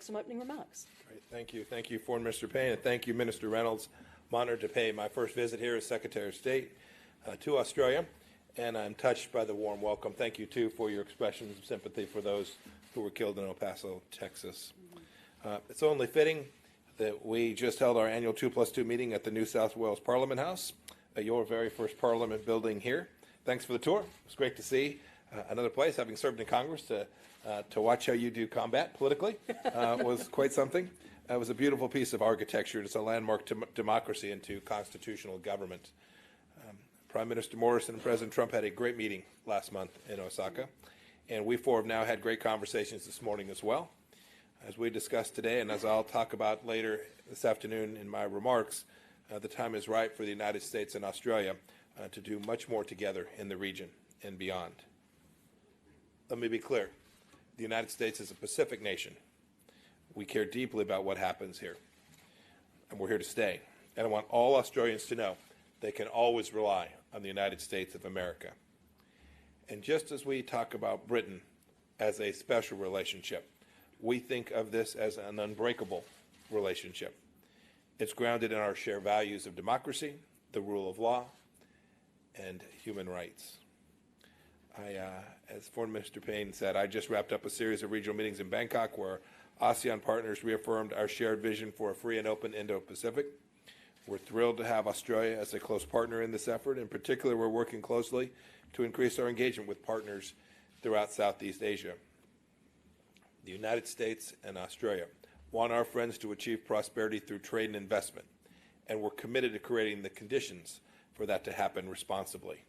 make some opening remarks. Great. Thank you. Thank you, Foreign Minister Payne, and thank you, Minister Reynolds. I'm honored to pay my first visit here as Secretary of State to Australia, and I'm touched by the warm welcome. Thank you, too, for your expressions of sympathy for those who were killed in El Paso, Texas. It's only fitting that we just held our annual 2+2 meeting at the New South Wales Parliament House, your very first Parliament building here. Thanks for the tour. It's great to see another place, having served in Congress, to watch how you do combat politically was quite something. It was a beautiful piece of architecture. It's a landmark to democracy and to constitutional government. Prime Minister Morrison and President Trump had a great meeting last month in Osaka, and we four have now had great conversations this morning as well. As we discussed today, and as I'll talk about later this afternoon in my remarks, the time is right for the United States and Australia to do much more together in the region and beyond. Let me be clear. The United States is a Pacific nation. We care deeply about what happens here, and we're here to stay. And I want all Australians to know they can always rely on the United States of America. And just as we talk about Britain as a special relationship, we think of this as an unbreakable relationship. It's grounded in our shared values of democracy, the rule of law, and human rights. As Foreign Minister Payne said, I just wrapped up a series of regional meetings in Bangkok where ASEAN partners reaffirmed our shared vision for a free and open Indo-Pacific. We're thrilled to have Australia as a close partner in this effort. In particular, we're working closely to increase our engagement with partners throughout Southeast Asia. The United States and Australia want our friends to achieve prosperity through trade and investment, and we're committed to creating the conditions for that to happen responsibly.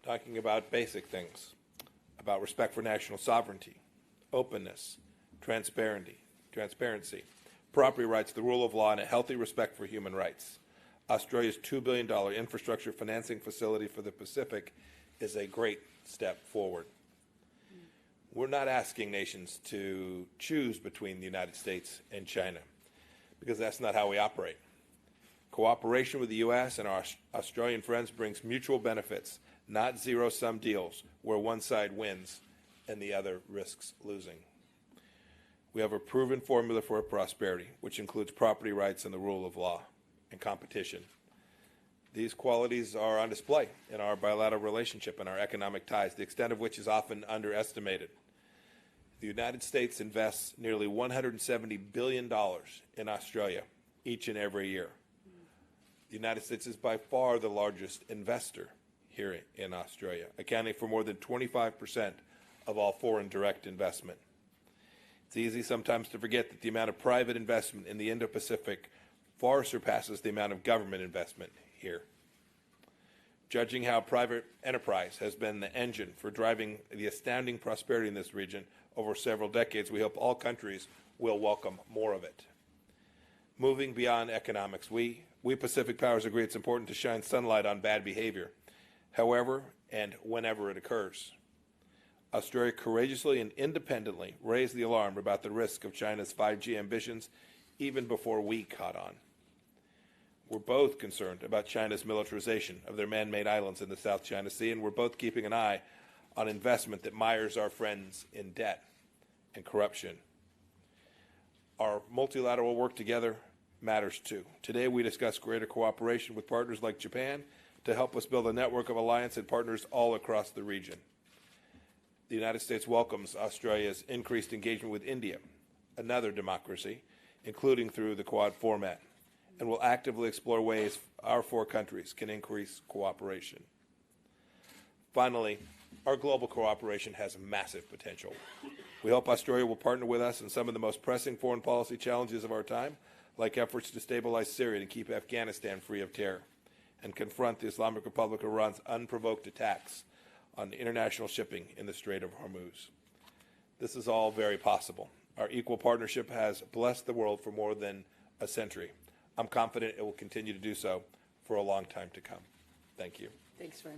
Talking about basic things, about respect for national sovereignty, openness, transparency, property rights, the rule of law, and a healthy respect for human rights. Australia's $2 billion infrastructure financing facility for the Pacific is a great step forward. We're not asking nations to choose between the United States and China, because that's not how we operate. Cooperation with the U.S. and our Australian friends brings mutual benefits, not zero-sum deals where one side wins and the other risks losing. We have a proven formula for prosperity, which includes property rights and the rule of law and competition. These qualities are on display in our bilateral relationship and our economic ties, the extent of which is often underestimated. The United States invests nearly $170 billion in Australia each and every year. The United States is by far the largest investor here in Australia, accounting for more than 25% of all foreign direct investment. It's easy sometimes to forget that the amount of private investment in the Indo-Pacific far surpasses the amount of government investment here. Judging how private enterprise has been the engine for driving the astounding prosperity in this region over several decades, we hope all countries will welcome more of it. Moving beyond economics, we Pacific powers agree it's important to shine sunlight on bad behavior, however and whenever it occurs. Australia courageously and independently raised the alarm about the risk of China's 5G ambitions even before we caught on. We're both concerned about China's militarization of their man-made islands in the South China Sea, and we're both keeping an eye on investment that mires our friends in debt and corruption. Our multilateral work together matters too. Today we discuss greater cooperation with partners like Japan to help us build a network of alliance and partners all across the region. The United States welcomes Australia's increased engagement with India, another democracy, including through the Quad format, and will actively explore ways our four countries can increase cooperation. Finally, our global cooperation has massive potential. We hope Australia will partner with us in some of the most pressing foreign policy challenges of our time, like efforts to stabilize Syria and keep Afghanistan free of terror, and confront the Islamic Republic of Iran's unprovoked attacks on international shipping in the Strait of Hormuz. This is all very possible. Our equal partnership has blessed the world for more than a century. I'm confident it will continue to do so for a long time to come. Thank you. Thanks very much.